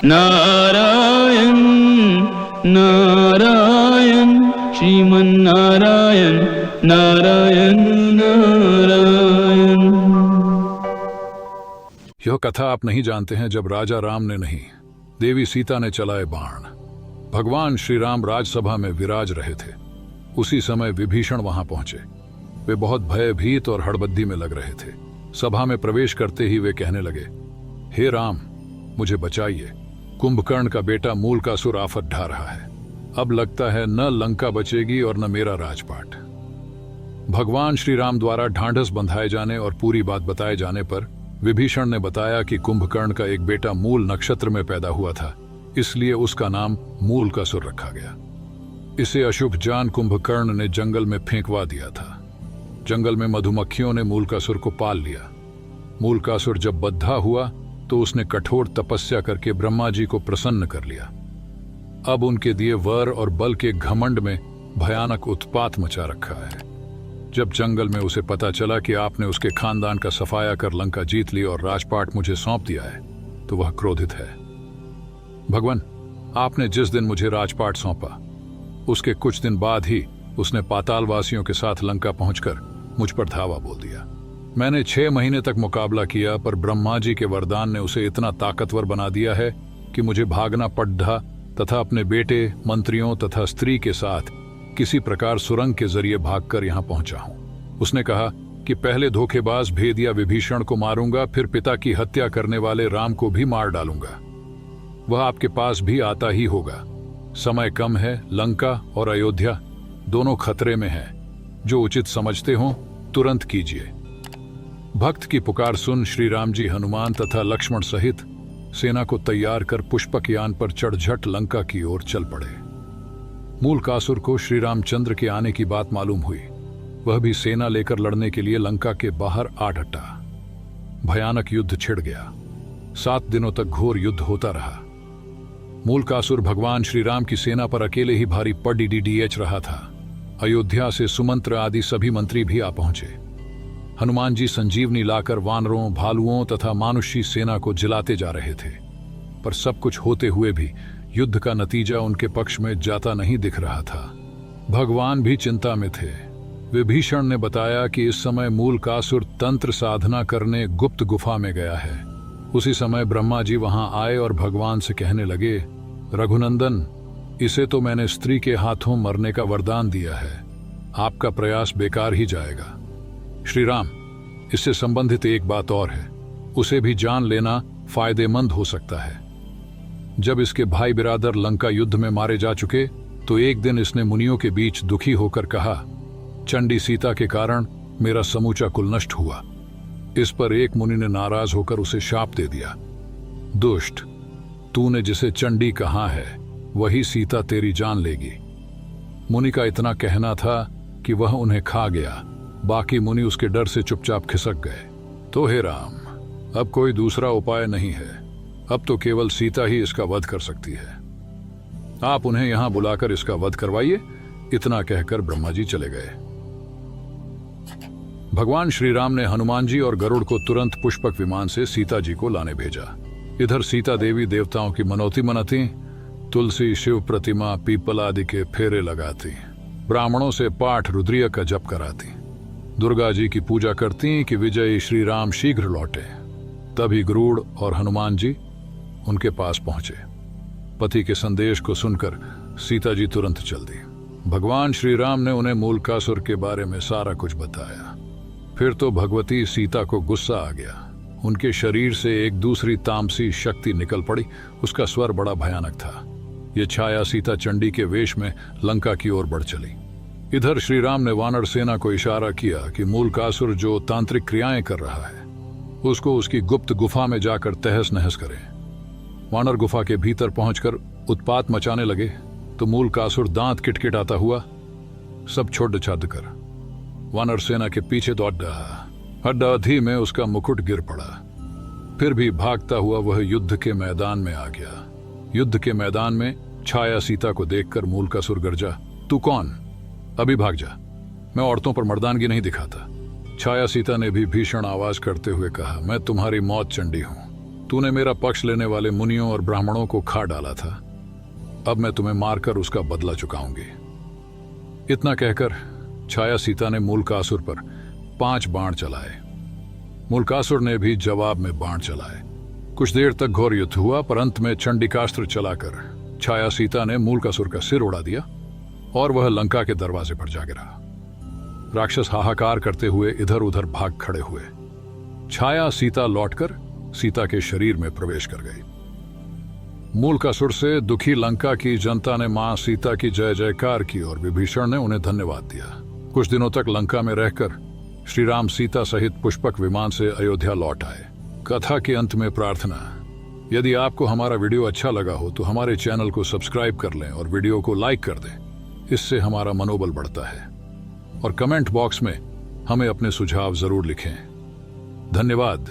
नारायण नारायण श्रीमन्नारायण नारायण नारायण। यह कथा आप नहीं जानते हैं जब राजा राम ने नहीं, देवी सीता ने चलाए बाण। भगवान श्री राम राजसभा में विराज रहे थे। उसी समय विभीषण वहां पहुंचे। वे बहुत भयभीत और हड़बद्दी में लग रहे थे। सभा में प्रवेश करते ही वे कहने लगे, हे राम, मुझे बचाइए। कुंभकर्ण का बेटा मूलकासुर आफत ढा रहा है। अब लगता है न लंका बचेगी और न मेरा राजपाट। भगवान श्री राम द्वारा ढांढस बंधाए जाने और पूरी बात बताए जाने पर विभीषण ने बताया कि कुंभकर्ण का एक बेटा मूल नक्षत्र में पैदा हुआ था, इसलिए उसका नाम मूलकासुर रखा गया। इसे अशुभ जान कुंभकर्ण ने जंगल में फेंकवा दिया था। जंगल में मधुमक्खियों ने मूलकासुर को पाल लिया। मूलकासुर जब बद्धा हुआ तो उसने कठोर तपस्या करके ब्रह्मा जी को प्रसन्न कर लिया। अब उनके दिए वर और बल के घमंड में भयानक उत्पात मचा रखा है। जब जंगल में उसे पता चला कि आपने उसके खानदान का सफाया कर लंका जीत ली और राजपाट मुझे सौंप दिया है, तो वह क्रोधित है। भगवान, आपने जिस दिन मुझे राजपाट सौंपा उसके कुछ दिन बाद ही उसने पातालवासियों के साथ लंका पहुंचकर मुझ पर धावा बोल दिया। मैंने 6 महीने तक मुकाबला किया, पर ब्रह्मा जी के वरदान ने उसे इतना ताकतवर बना दिया है कि मुझे भागना पड़ा तथा अपने बेटे, मंत्रियों तथा स्त्री के साथ किसी प्रकार सुरंग के जरिए भागकर यहां पहुंचा हूं। उसने कहा कि पहले धोखेबाज भेदिया विभीषण को मारूंगा, फिर पिता की हत्या करने वाले राम को भी मार डालूंगा। वह आपके पास भी आता ही होगा। समय कम है, लंका और अयोध्या दोनों खतरे में हैं। जो उचित समझते हो तुरंत कीजिए। भक्त की पुकार सुन श्री राम जी हनुमान तथा लक्ष्मण सहित सेना को तैयार कर पुष्पक यान पर चढ़ झट लंका की ओर चल पड़े। मूलकासुर को श्री रामचंद्र के आने की बात मालूम हुई। वह भी सेना लेकर लड़ने के लिए लंका के बाहर आ डटा। भयानक युद्ध छिड़ गया। 7 दिनों तक घोर युद्ध होता रहा। मूलकासुर भगवान श्री राम की सेना पर अकेले ही भारी पड़ीडीएच रहा था। अयोध्या से सुमंत्र आदि सभी मंत्री भी आ पहुंचे। हनुमान जी संजीवनी लाकर वानरों, भालुओं तथा मानुषी सेना को जिलाते जा रहे थे, पर सब कुछ होते हुए भी युद्ध का नतीजा उनके पक्ष में जाता नहीं दिख रहा था। भगवान भी चिंता में थे। विभीषण ने बताया कि इस समय मूलकासुर तंत्र साधना करने गुप्त गुफा में गया है। उसी समय ब्रह्मा जी वहां आए और भगवान से कहने लगे, रघुनंदन, इसे तो मैंने स्त्री के हाथों मरने का वरदान दिया है। आपका प्रयास बेकार ही जाएगा। श्री राम, इससे संबंधित एक बात और है। उसे भी जान लेना फायदेमंद हो सकता है। जब इसके भाई बिरादर लंका युद्ध में मारे जा चुके तो एक दिन इसने मुनियों के बीच दुखी होकर कहा, चंडी सीता के कारण मेरा समूचा कुल नष्ट हुआ। इस पर एक मुनि ने नाराज होकर उसे शाप दे दिया, दुष्ट, तूने जिसे चंडी कहा है वही सीता तेरी जान लेगी। मुनि का इतना कहना था कि वह उन्हें खा गया। बाकी मुनि उसके डर से चुपचाप खिसक गए। तो हे राम, अब कोई दूसरा उपाय नहीं है। अब तो केवल सीता ही इसका वध कर सकती है। आप उन्हें यहां बुलाकर इसका वध करवाइए। इतना कहकर ब्रह्मा जी चले गए। भगवान श्री राम ने हनुमान जी और गरुड़ को तुरंत पुष्पक विमान से सीता जी को लाने भेजा। इधर सीता देवी देवताओं की मनौती मनाती, तुलसी, शिव प्रतिमा, पीपल आदि के फेरे लगाती, ब्राह्मणों से पाठ रुद्रिय का जप कराती, दुर्गा जी की पूजा करती कि विजयी श्री राम शीघ्र लौटे। तभी गरुड़ और हनुमान जी उनके पास पहुंचे। पति के संदेश को सुनकर सीता जी तुरंत चल दी। भगवान श्री राम ने उन्हें मूलकासुर के बारे में सारा कुछ बताया। फिर तो भगवती सीता को गुस्सा आ गया। उनके शरीर से एक दूसरी तामसी शक्ति निकल पड़ी। उसका स्वर बड़ा भयानक था। ये छाया सीता चंडी के वेश में लंका की ओर बढ़ चली। इधर श्री राम ने वानर सेना को इशारा किया कि मूलकासुर जो तांत्रिक क्रियाएं कर रहा है उसको उसकी गुप्त गुफा में जाकर तहस नहस करें। वानर गुफा के भीतर पहुंचकर उत्पात मचाने लगे तो मूलकासुर दांत किटकिटाता हुआ सब छोड़ छाड़ कर वानर सेना के पीछे दौड़ रहा। हड्डाधी में उसका मुकुट गिर पड़ा। फिर भी भागता हुआ वह युद्ध के मैदान में आ गया। युद्ध के मैदान में छाया सीता को देखकर मूलकासुर गरजा, तू कौन? अभी भाग जा, मैं औरतों पर मर्दानगी नहीं दिखाता। छाया सीता ने भी भीषण आवाज करते हुए कहा, मैं तुम्हारी मौत चंडी हूं। तूने मेरा पक्ष लेने वाले मुनियों और ब्राह्मणों को खा डाला था, अब मैं तुम्हें मारकर उसका बदला चुकाऊंगी। इतना कहकर छाया सीता ने मूलकासुर पर 5 बाण चलाए। मूलकासुर ने भी जवाब में बाण चलाए। कुछ देर तक घोर युद्ध हुआ, पर अंत में चंडिकास्त्र चलाकर छाया सीता ने मूलकासुर का सिर उड़ा दिया और वह लंका के दरवाजे पर जा गिरा। राक्षस हाहाकार करते हुए इधर उधर भाग खड़े हुए। छाया सीता लौटकर सीता के शरीर में प्रवेश कर गई। मूलकासुर से दुखी लंका की जनता ने मां सीता की जय जयकार की और विभीषण ने उन्हें धन्यवाद दिया। कुछ दिनों तक लंका में रहकर श्री राम सीता सहित पुष्पक विमान से अयोध्या लौट आए। कथा के अंत में प्रार्थना, यदि आपको हमारा वीडियो अच्छा लगा हो तो हमारे चैनल को सब्सक्राइब कर लें और वीडियो को लाइक कर दें। इससे हमारा मनोबल बढ़ता है। और कमेंट बॉक्स में हमें अपने सुझाव जरूर लिखें। धन्यवाद।